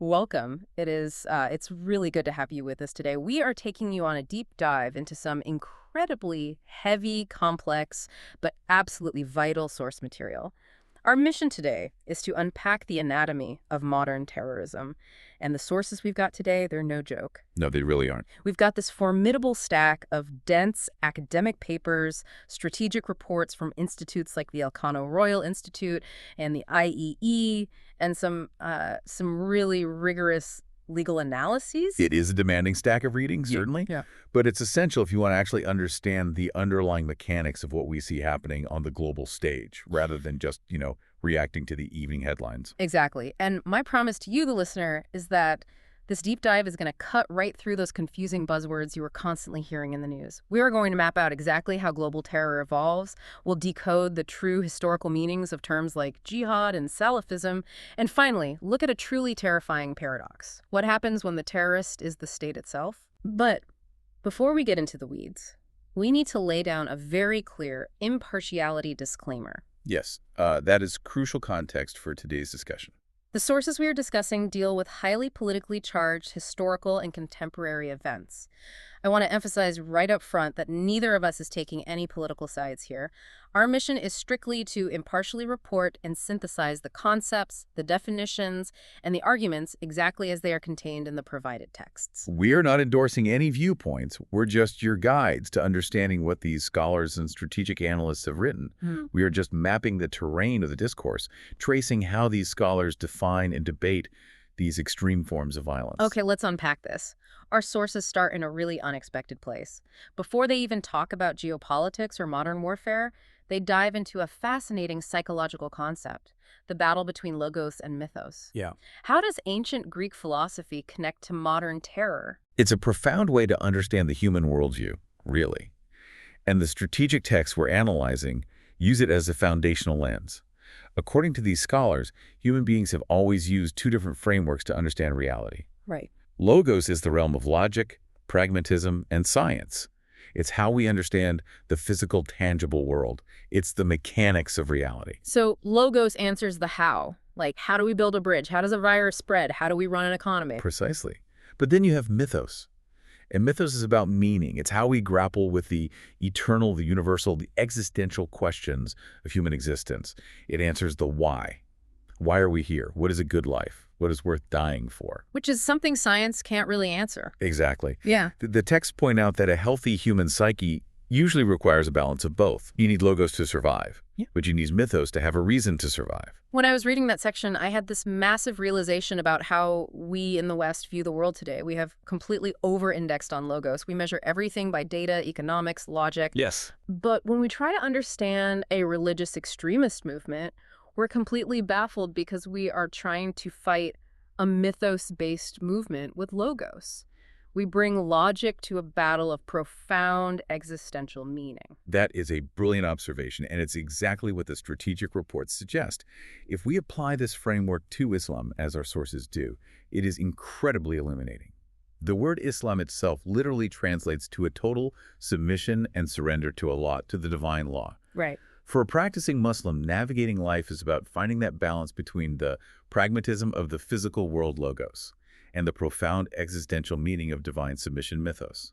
Welcome. It's really good to have you with us today. We are taking you on a deep dive into some incredibly heavy, complex, but absolutely vital source material. Our mission today is to unpack the anatomy of modern terrorism. And the sources we've got today, they're no joke. No, they really aren't. We've got this formidable stack of dense academic papers, strategic reports from institutes like the Elcano Royal Institute and the IEE, and some really rigorous legal analyses. It is a demanding stack of reading, Ye- certainly, Yeah. but it's essential if you want to actually understand the underlying mechanics of what we see happening on the global stage, rather than just, reacting to the evening headlines. Exactly. And my promise to you, the listener, is that this deep dive is going to cut right through those confusing buzzwords you are constantly hearing in the news. We are going to map out exactly how global terror evolves. We'll decode the true historical meanings of terms like jihad and Salafism. And finally, look at a truly terrifying paradox. What happens when the terrorist is the state itself? But before we get into the weeds, we need to lay down a very clear impartiality disclaimer. Yes, that is crucial context for today's discussion. The sources we are discussing deal with highly politically charged historical and contemporary events. I want to emphasize right up front that neither of us is taking any political sides here. Our mission is strictly to impartially report and synthesize the concepts, the definitions, and the arguments exactly as they are contained in the provided texts. We are not endorsing any viewpoints. We're just your guides to understanding what these scholars and strategic analysts have written. We are just mapping the terrain of the discourse, tracing how these scholars define and debate these extreme forms of violence. Okay, let's unpack this. Our sources start in a really unexpected place. Before they even talk about geopolitics or modern warfare, they dive into a fascinating psychological concept, the battle between logos and mythos. Yeah. How does ancient Greek philosophy connect to modern terror? It's a profound way to understand the human worldview, really. And the strategic texts we're analyzing use it as a foundational lens. According to these scholars, human beings have always used two different frameworks to understand reality. Right. Logos is the realm of logic, pragmatism, and science. It's how we understand the physical, tangible world. It's the mechanics of reality. So logos answers the how. Like, how do we build a bridge? How does a virus spread? How do we run an economy? Precisely. But then you have mythos. And mythos is about meaning. It's how we grapple with the eternal, the universal, the existential questions of human existence. It answers the why. Why are we here? What is a good life? What is worth dying for? Which is something science can't really answer. Exactly. Yeah. The texts point out that a healthy human psyche usually requires a balance of both. You need logos to survive, but you need mythos to have a reason to survive. When I was reading that section, I had this massive realization about how we in the West view the world today. We have completely over-indexed on logos. We measure everything by data, economics, logic. Yes. But when we try to understand a religious extremist movement, we're completely baffled because we are trying to fight a mythos-based movement with logos. We bring logic to a battle of profound existential meaning. That is a brilliant observation, and it's exactly what the strategic reports suggest. If we apply this framework to Islam, as our sources do, it is incredibly illuminating. The word Islam itself literally translates to a total submission and surrender to Allah, to the divine law. Right. For a practicing Muslim, navigating life is about finding that balance between the pragmatism of the physical world logos and the profound existential meaning of divine submission mythos.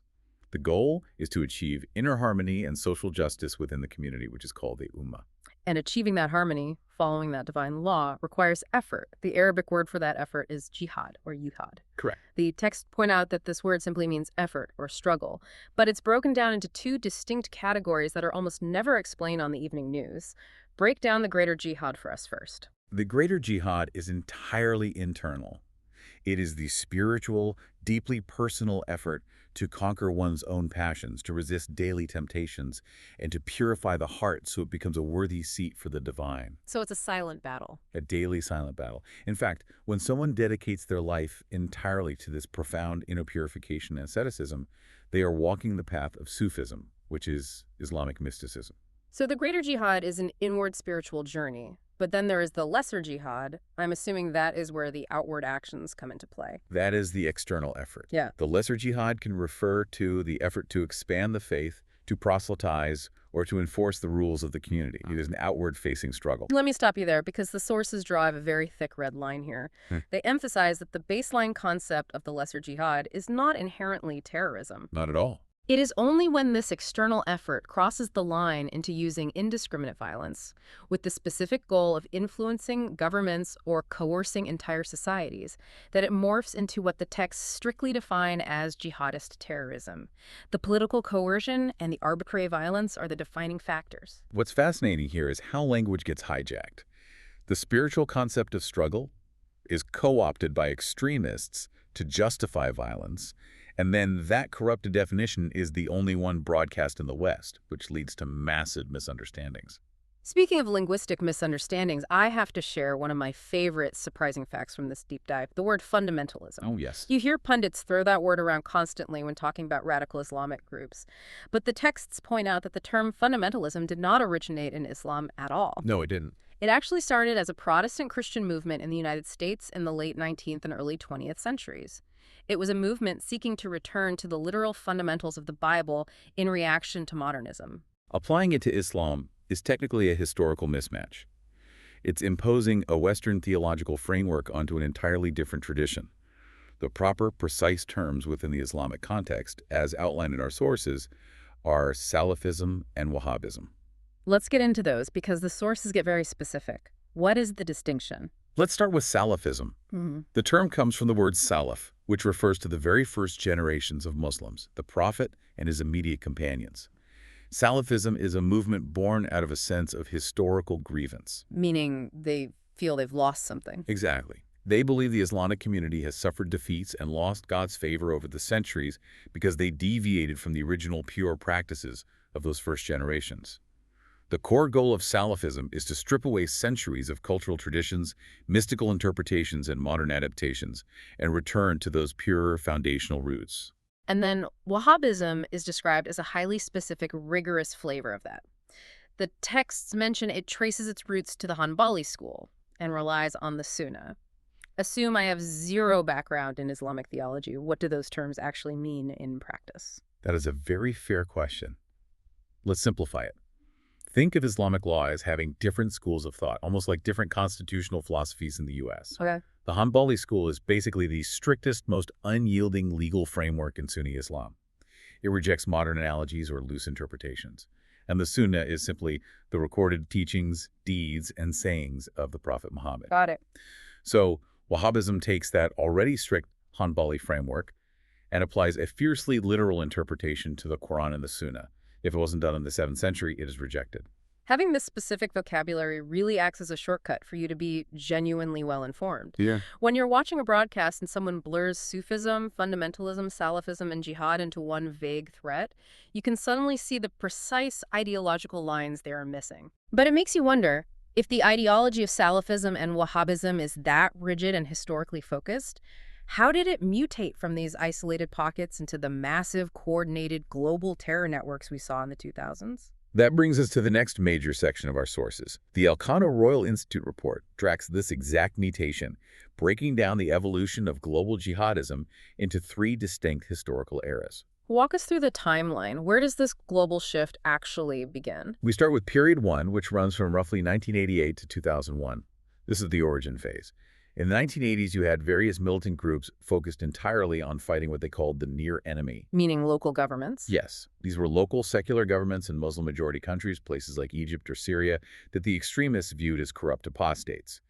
The goal is to achieve inner harmony and social justice within the community, which is called the Ummah. And achieving that harmony, following that divine law, requires effort. The Arabic word for that effort is jihad or jihad. Correct. The texts point out that this word simply means effort or struggle, but it's broken down into two distinct categories that are almost never explained on the evening news. Break down the greater jihad for us first. The greater jihad is entirely internal. It is the spiritual, deeply personal effort to conquer one's own passions, to resist daily temptations, and to purify the heart so it becomes a worthy seat for the divine. So it's a silent battle. A daily silent battle. In fact, when someone dedicates their life entirely to this profound inner purification and asceticism, they are walking the path of Sufism, which is Islamic mysticism. So the greater jihad is an inward spiritual journey, but then there is the lesser jihad. I'm assuming that is where the outward actions come into play. That is the external effort. Yeah. The lesser jihad can refer to the effort to expand the faith, to proselytize, or to enforce the rules of the community. It is an outward-facing struggle. Let me stop you there because the sources drive a very thick red line here. They emphasize that the baseline concept of the lesser jihad is not inherently terrorism. Not at all. It is only when this external effort crosses the line into using indiscriminate violence, with the specific goal of influencing governments or coercing entire societies, that it morphs into what the texts strictly define as jihadist terrorism. The political coercion and the arbitrary violence are the defining factors. What's fascinating here is how language gets hijacked. The spiritual concept of struggle is co-opted by extremists to justify violence, and then that corrupted definition is the only one broadcast in the West, which leads to massive misunderstandings. Speaking of linguistic misunderstandings, I have to share one of my favorite surprising facts from this deep dive, the word fundamentalism. Oh, yes. You hear pundits throw that word around constantly when talking about radical Islamic groups. But the texts point out that the term fundamentalism did not originate in Islam at all. No, it didn't. It actually started as a Protestant Christian movement in the United States in the late 19th and early 20th centuries. It was a movement seeking to return to the literal fundamentals of the Bible in reaction to modernism. Applying it to Islam is technically a historical mismatch. It's imposing a Western theological framework onto an entirely different tradition. The proper, precise terms within the Islamic context, as outlined in our sources, are Salafism and Wahhabism. Let's get into those because the sources get very specific. What is the distinction? Let's start with Salafism. The term comes from the word Salaf, which refers to the very first generations of Muslims, the Prophet and his immediate companions. Salafism is a movement born out of a sense of historical grievance. Meaning they feel they've lost something. Exactly. They believe the Islamic community has suffered defeats and lost God's favor over the centuries because they deviated from the original pure practices of those first generations. The core goal of Salafism is to strip away centuries of cultural traditions, mystical interpretations, and modern adaptations, and return to those pure foundational roots. And then Wahhabism is described as a highly specific, rigorous flavor of that. The texts mention it traces its roots to the Hanbali school and relies on the Sunnah. Assume I have zero background in Islamic theology. What do those terms actually mean in practice? That is a very fair question. Let's simplify it. Think of Islamic law as having different schools of thought, almost like different constitutional philosophies in the U.S. Okay. The Hanbali school is basically the strictest, most unyielding legal framework in Sunni Islam. It rejects modern analogies or loose interpretations. And the Sunnah is simply the recorded teachings, deeds, and sayings of the Prophet Muhammad. Got it. So Wahhabism takes that already strict Hanbali framework and applies a fiercely literal interpretation to the Quran and the Sunnah. If it wasn't done in the 7th century, it is rejected. Having this specific vocabulary really acts as a shortcut for you to be genuinely well-informed. Yeah. When you're watching a broadcast and someone blurs Sufism, fundamentalism, Salafism, and jihad into one vague threat, you can suddenly see the precise ideological lines they are missing. But it makes you wonder, if the ideology of Salafism and Wahhabism is that rigid and historically focused, how did it mutate from these isolated pockets into the massive, coordinated global terror networks we saw in the 2000s? That brings us to the next major section of our sources. The Elkanah Royal Institute report tracks this exact mutation, breaking down the evolution of global jihadism into 3 distinct historical eras. Walk us through the timeline. Where does this global shift actually begin? We start with Period 1, which runs from roughly 1988 to 2001. This is the origin phase. In the 1980s, you had various militant groups focused entirely on fighting what they called the near enemy. Meaning local governments? Yes. These were local secular governments in Muslim-majority countries, places like Egypt or Syria, that the extremists viewed as corrupt apostates.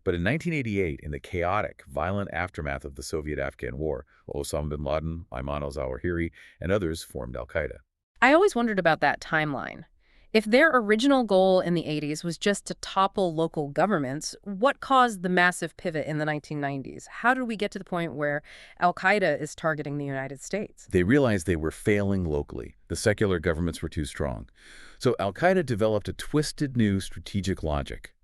But in 1988, in the chaotic, violent aftermath of the Soviet-Afghan War, Osama bin Laden, Ayman al-Zawahiri, and others formed al-Qaeda. I always wondered about that timeline. If their original goal in the 80s was just to topple local governments, what caused the massive pivot in the 1990s? How did we get to the point where al-Qaeda is targeting the United States? They realized they were failing locally. The secular governments were too strong. So al-Qaeda developed a twisted new strategic logic.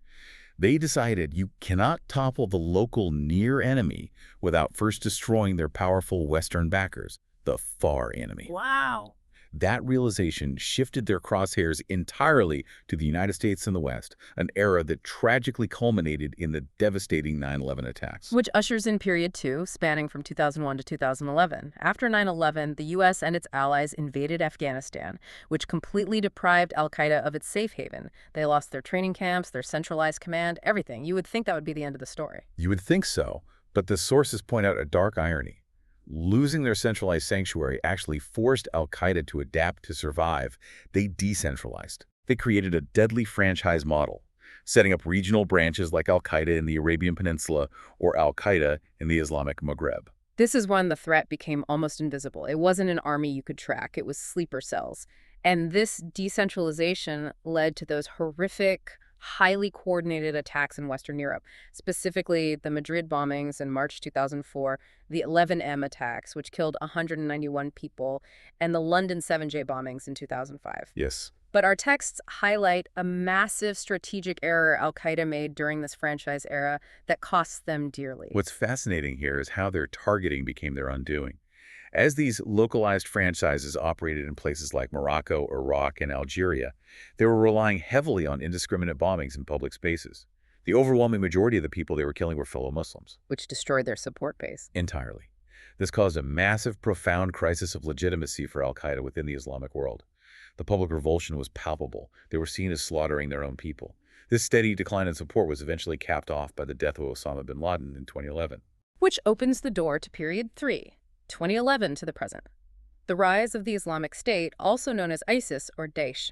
They decided you cannot topple the local near enemy without first destroying their powerful Western backers, the far enemy. Wow. That realization shifted their crosshairs entirely to the United States and the West, an era that tragically culminated in the devastating 9/11 attacks. Which ushers in period two, spanning from 2001 to 2011. After 9/11, the U.S. and its allies invaded Afghanistan, which completely deprived al-Qaeda of its safe haven. They lost their training camps, their centralized command, everything. You would think that would be the end of the story. You would think so, but the sources point out a dark irony. Losing their centralized sanctuary actually forced al-Qaeda to adapt to survive. They decentralized. They created a deadly franchise model, setting up regional branches like al-Qaeda in the Arabian Peninsula or al-Qaeda in the Islamic Maghreb. This is when the threat became almost invisible. It wasn't an army you could track. It was sleeper cells. And this decentralization led to those horrific, highly coordinated attacks in Western Europe, specifically the Madrid bombings in March 2004, the 11M attacks, which killed 191 people, and the London 7J bombings in 2005. Yes. But our texts highlight a massive strategic error al-Qaeda made during this franchise era that costs them dearly. What's fascinating here is how their targeting became their undoing. As these localized franchises operated in places like Morocco, Iraq, and Algeria, they were relying heavily on indiscriminate bombings in public spaces. The overwhelming majority of the people they were killing were fellow Muslims. Which destroyed their support base. Entirely. This caused a massive, profound crisis of legitimacy for al-Qaeda within the Islamic world. The public revulsion was palpable. They were seen as slaughtering their own people. This steady decline in support was eventually capped off by the death of Osama bin Laden in 2011. Which opens the door to period 3, 2011 to the present. The rise of the Islamic State, also known as ISIS or Daesh.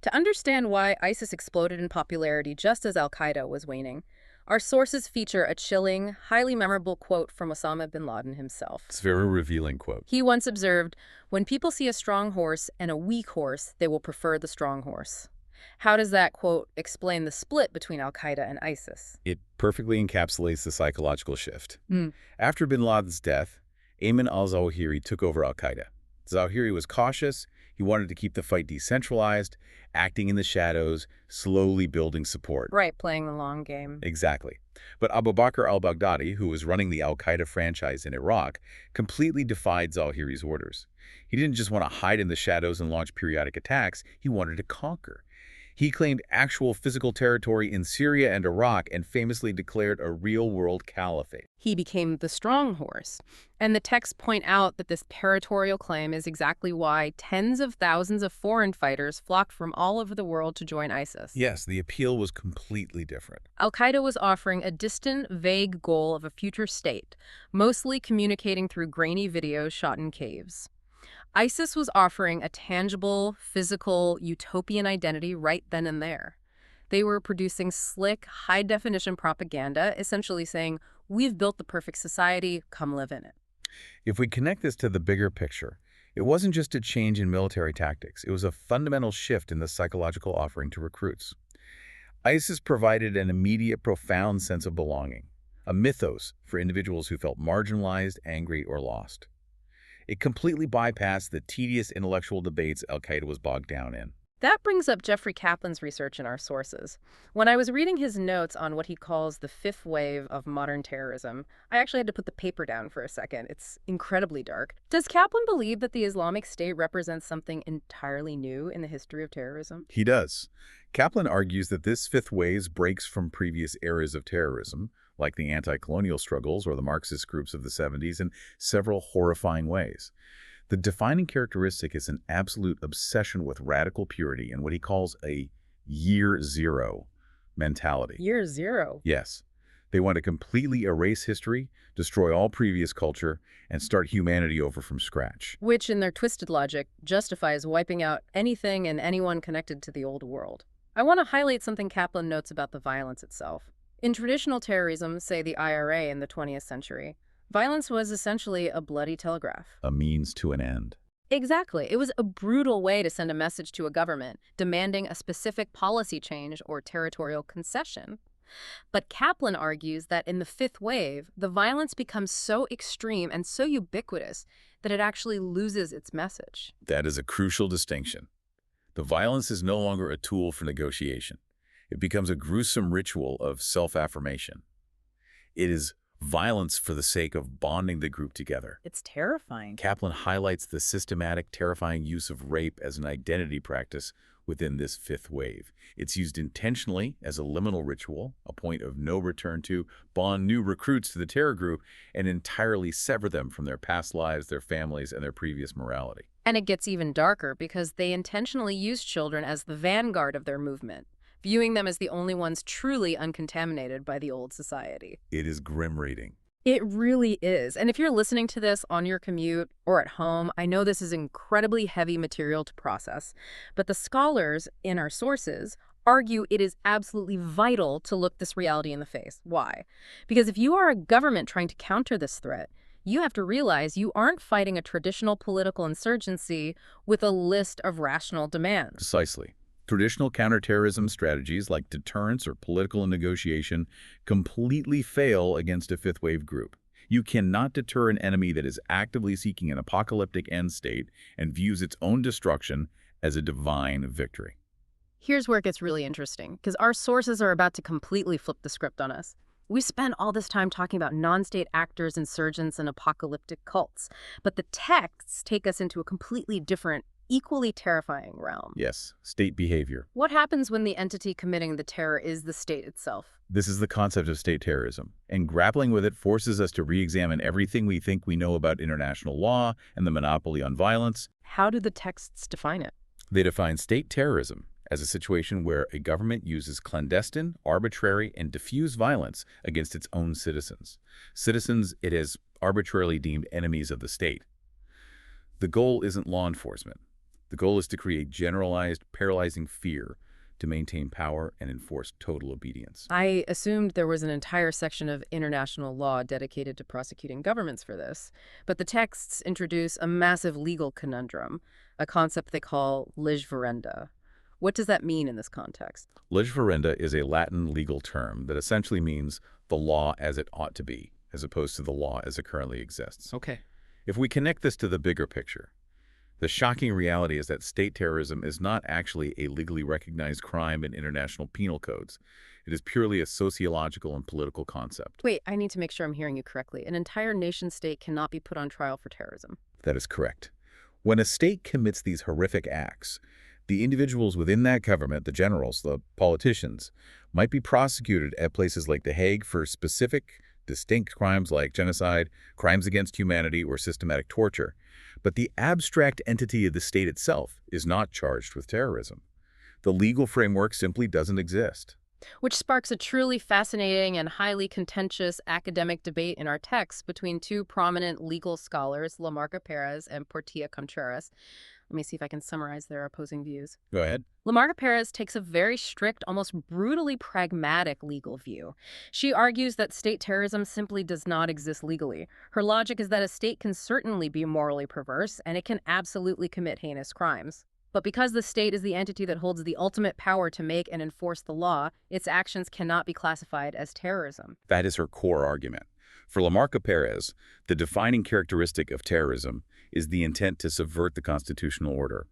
To understand why ISIS exploded in popularity just as al-Qaeda was waning, our sources feature a chilling, highly memorable quote from Osama bin Laden himself. It's a very revealing quote. He once observed, "When people see a strong horse and a weak horse, they will prefer the strong horse." How does that quote explain the split between al-Qaeda and ISIS? It perfectly encapsulates the psychological shift. Mm. After bin Laden's death, Ayman al-Zawahiri took over al-Qaeda. Zawahiri was cautious. He wanted to keep the fight decentralized, acting in the shadows, slowly building support. Right, playing the long game. Exactly. But Abu Bakr al-Baghdadi, who was running the al-Qaeda franchise in Iraq, completely defied Zawahiri's orders. He didn't just want to hide in the shadows and launch periodic attacks. He wanted to conquer. He claimed actual physical territory in Syria and Iraq and famously declared a real-world caliphate. He became the strong horse. And the texts point out that this territorial claim is exactly why tens of thousands of foreign fighters flocked from all over the world to join ISIS. Yes, the appeal was completely different. Al-Qaeda was offering a distant, vague goal of a future state, mostly communicating through grainy videos shot in caves. ISIS was offering a tangible, physical, utopian identity right then and there. They were producing slick, high-definition propaganda, essentially saying, "We've built the perfect society, come live in it." If we connect this to the bigger picture, it wasn't just a change in military tactics. It was a fundamental shift in the psychological offering to recruits. ISIS provided an immediate, profound sense of belonging, a mythos for individuals who felt marginalized, angry, or lost. It completely bypassed the tedious intellectual debates al-Qaeda was bogged down in. That brings up Jeffrey Kaplan's research in our sources. When I was reading his notes on what he calls the fifth wave of modern terrorism, I actually had to put the paper down for a second. It's incredibly dark. Does Kaplan believe that the Islamic State represents something entirely new in the history of terrorism? He does. Kaplan argues that this fifth wave breaks from previous eras of terrorism, like the anti-colonial struggles or the Marxist groups of the 70s, in several horrifying ways. The defining characteristic is an absolute obsession with radical purity and what he calls a year zero mentality. Year zero? Yes. They want to completely erase history, destroy all previous culture, and start humanity over from scratch. Which, in their twisted logic, justifies wiping out anything and anyone connected to the old world. I want to highlight something Kaplan notes about the violence itself. In traditional terrorism, say the IRA in the 20th century, violence was essentially a bloody telegraph. A means to an end. Exactly. It was a brutal way to send a message to a government, demanding a specific policy change or territorial concession. But Kaplan argues that in the fifth wave, the violence becomes so extreme and so ubiquitous that it actually loses its message. That is a crucial distinction. The violence is no longer a tool for negotiation. It becomes a gruesome ritual of self-affirmation. It is violence for the sake of bonding the group together. It's terrifying. Kaplan highlights the systematic, terrifying use of rape as an identity practice within this fifth wave. It's used intentionally as a liminal ritual, a point of no return to bond new recruits to the terror group and entirely sever them from their past lives, their families, and their previous morality. And it gets even darker because they intentionally use children as the vanguard of their movement, viewing them as the only ones truly uncontaminated by the old society. It is grim reading. It really is. And if you're listening to this on your commute or at home, I know this is incredibly heavy material to process, but the scholars in our sources argue it is absolutely vital to look this reality in the face. Why? Because if you are a government trying to counter this threat, you have to realize you aren't fighting a traditional political insurgency with a list of rational demands. Precisely. Traditional counterterrorism strategies like deterrence or political negotiation completely fail against a fifth-wave group. You cannot deter an enemy that is actively seeking an apocalyptic end state and views its own destruction as a divine victory. Here's where it gets really interesting, because our sources are about to completely flip the script on us. We spend all this time talking about non-state actors, insurgents, and apocalyptic cults, but the texts take us into a completely different, equally terrifying realm. Yes, state behavior. What happens when the entity committing the terror is the state itself? This is the concept of state terrorism, and grappling with it forces us to re-examine everything we think we know about international law and the monopoly on violence. How do the texts define it? They define state terrorism as a situation where a government uses clandestine, arbitrary, and diffuse violence against its own citizens. Citizens it has arbitrarily deemed enemies of the state. The goal isn't law enforcement. The goal is to create generalized, paralyzing fear to maintain power and enforce total obedience. I assumed there was an entire section of international law dedicated to prosecuting governments for this, but the texts introduce a massive legal conundrum, a concept they call leg ferenda. What does that mean in this context? Leg ferenda is a Latin legal term that essentially means the law as it ought to be, as opposed to the law as it currently exists. Okay. If we connect this to the bigger picture, the shocking reality is that state terrorism is not actually a legally recognized crime in international penal codes. It is purely a sociological and political concept. Wait, I need to make sure I'm hearing you correctly. An entire nation-state cannot be put on trial for terrorism. That is correct. When a state commits these horrific acts, the individuals within that government, the generals, the politicians, might be prosecuted at places like The Hague for specific, distinct crimes like genocide, crimes against humanity, or systematic torture. But the abstract entity of the state itself is not charged with terrorism. The legal framework simply doesn't exist. Which sparks a truly fascinating and highly contentious academic debate in our text between two prominent legal scholars, Lamarca Perez and Portilla Contreras. Let me see if I can summarize their opposing views. Go ahead. Lamarca Perez takes a very strict, almost brutally pragmatic legal view. She argues that state terrorism simply does not exist legally. Her logic is that a state can certainly be morally perverse, and it can absolutely commit heinous crimes. But because the state is the entity that holds the ultimate power to make and enforce the law, its actions cannot be classified as terrorism. That is her core argument. For Lamarca Perez, the defining characteristic of terrorism is the intent to subvert the constitutional order.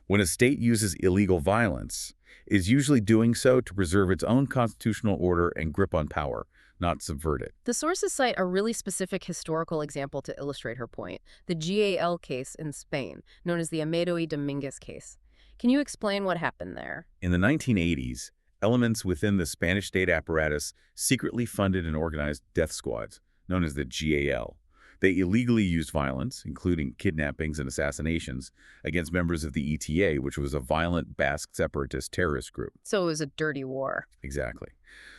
When a state uses illegal violence, it is usually doing so to preserve its own constitutional order and grip on power, not subvert it. The sources cite a really specific historical example to illustrate her point, the GAL case in Spain, known as the Amedo y Dominguez case. Can you explain what happened there? In the 1980s, elements within the Spanish state apparatus secretly funded and organized death squads, known as the GAL. They illegally used violence, including kidnappings and assassinations, against members of the ETA, which was a violent Basque separatist terrorist group. So it was a dirty war. Exactly.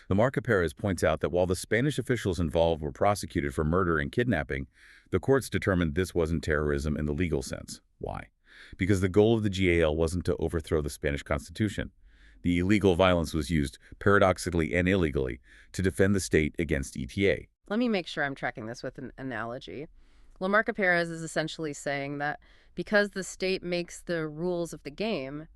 Lamarca Perez points out that while the Spanish officials involved were prosecuted for murder and kidnapping, the courts determined this wasn't terrorism in the legal sense. Why? Because the goal of the GAL wasn't to overthrow the Spanish Constitution. The illegal violence was used, paradoxically and illegally, to defend the state against ETA. Let me make sure I'm tracking this with an analogy. Lamarca Perez is essentially saying that because the state makes the rules of the game,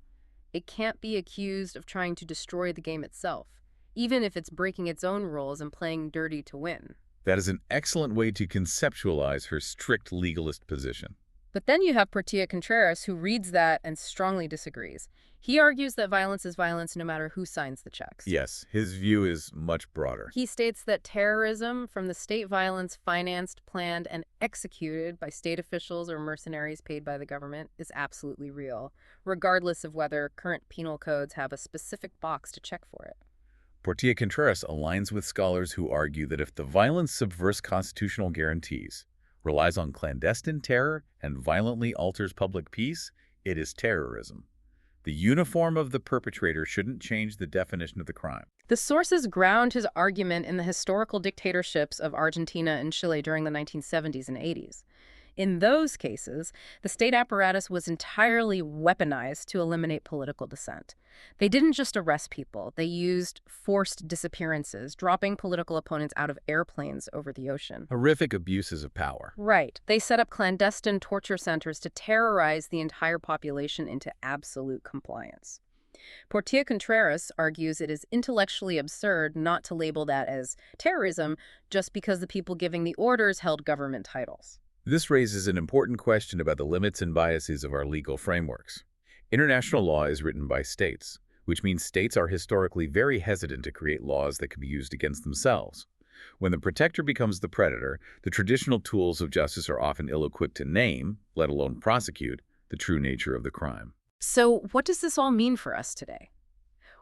it can't be accused of trying to destroy the game itself, even if it's breaking its own rules and playing dirty to win. That is an excellent way to conceptualize her strict legalist position. But then you have Portilla Contreras, who reads that and strongly disagrees. He argues that violence is violence no matter who signs the checks. Yes, his view is much broader. He states that terrorism, from the state violence financed, planned, and executed by state officials or mercenaries paid by the government, is absolutely real, regardless of whether current penal codes have a specific box to check for it. Portilla Contreras aligns with scholars who argue that if the violence subverts constitutional guarantees, relies on clandestine terror, and violently alters public peace, it is terrorism. The uniform of the perpetrator shouldn't change the definition of the crime. The sources ground his argument in the historical dictatorships of Argentina and Chile during the 1970s and 80s. In those cases, the state apparatus was entirely weaponized to eliminate political dissent. They didn't just arrest people, they used forced disappearances, dropping political opponents out of airplanes over the ocean. Horrific abuses of power. Right. They set up clandestine torture centers to terrorize the entire population into absolute compliance. Portilla Contreras argues it is intellectually absurd not to label that as terrorism just because the people giving the orders held government titles. This raises an important question about the limits and biases of our legal frameworks. International law is written by states, which means states are historically very hesitant to create laws that can be used against themselves. When the protector becomes the predator, the traditional tools of justice are often ill-equipped to name, let alone prosecute, the true nature of the crime. So what does this all mean for us today?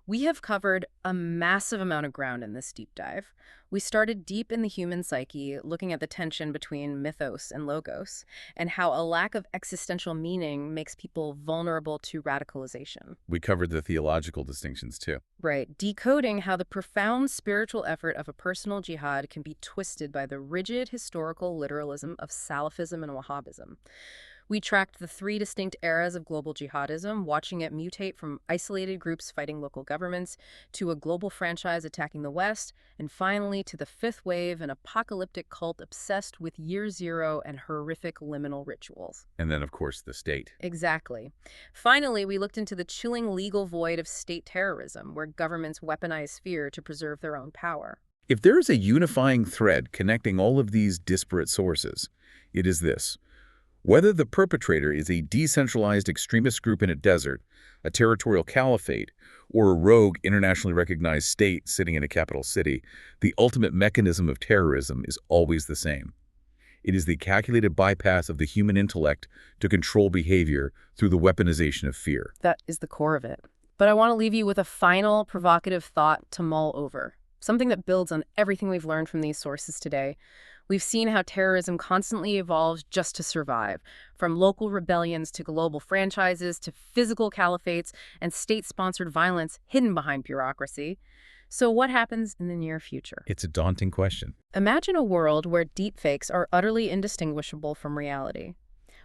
We have covered a massive amount of ground in this deep dive. We started deep in the human psyche, looking at the tension between mythos and logos, and how a lack of existential meaning makes people vulnerable to radicalization. We covered the theological distinctions, too. Right, decoding how the profound spiritual effort of a personal jihad can be twisted by the rigid historical literalism of Salafism and Wahhabism. We tracked the three distinct eras of global jihadism, watching it mutate from isolated groups fighting local governments to a global franchise attacking the West, and finally to the fifth wave, an apocalyptic cult obsessed with year zero and horrific liminal rituals. And then, of course, the state. Exactly. Finally, we looked into the chilling legal void of state terrorism, where governments weaponize fear to preserve their own power. If there is a unifying thread connecting all of these disparate sources, it is this. Whether the perpetrator is a decentralized extremist group in a desert, a territorial caliphate, or a rogue internationally recognized state sitting in a capital city, the ultimate mechanism of terrorism is always the same. It is the calculated bypass of the human intellect to control behavior through the weaponization of fear. That is the core of it. But I want to leave you with a final provocative thought to mull over, something that builds on everything we've learned from these sources today. We've seen how terrorism constantly evolves just to survive, from local rebellions to global franchises to physical caliphates and state-sponsored violence hidden behind bureaucracy. So what happens in the near future? It's a daunting question. Imagine a world where deepfakes are utterly indistinguishable from reality,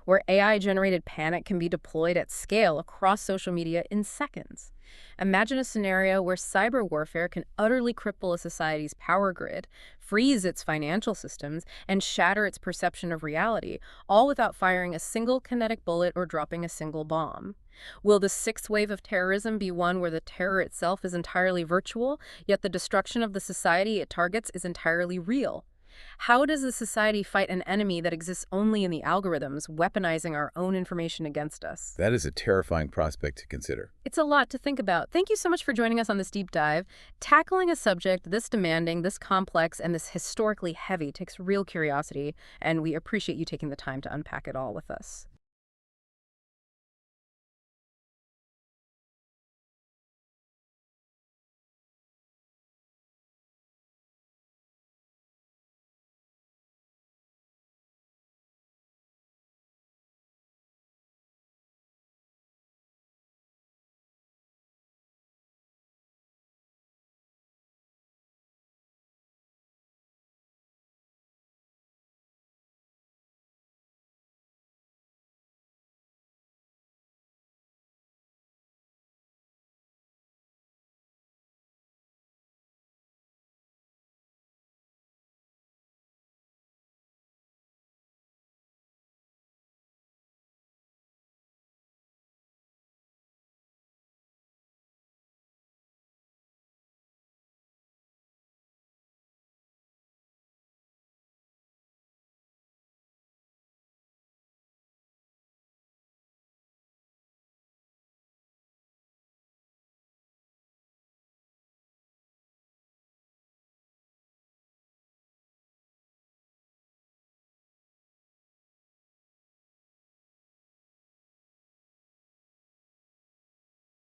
where AI-generated panic can be deployed at scale across social media in seconds. Imagine a scenario where cyber warfare can utterly cripple a society's power grid, freeze its financial systems, and shatter its perception of reality, all without firing a single kinetic bullet or dropping a single bomb. Will the sixth wave of terrorism be one where the terror itself is entirely virtual, yet the destruction of the society it targets is entirely real? How does a society fight an enemy that exists only in the algorithms, weaponizing our own information against us? That is a terrifying prospect to consider. It's a lot to think about. Thank you so much for joining us on this deep dive. Tackling a subject this demanding, this complex, and this historically heavy takes real curiosity, and we appreciate you taking the time to unpack it all with us.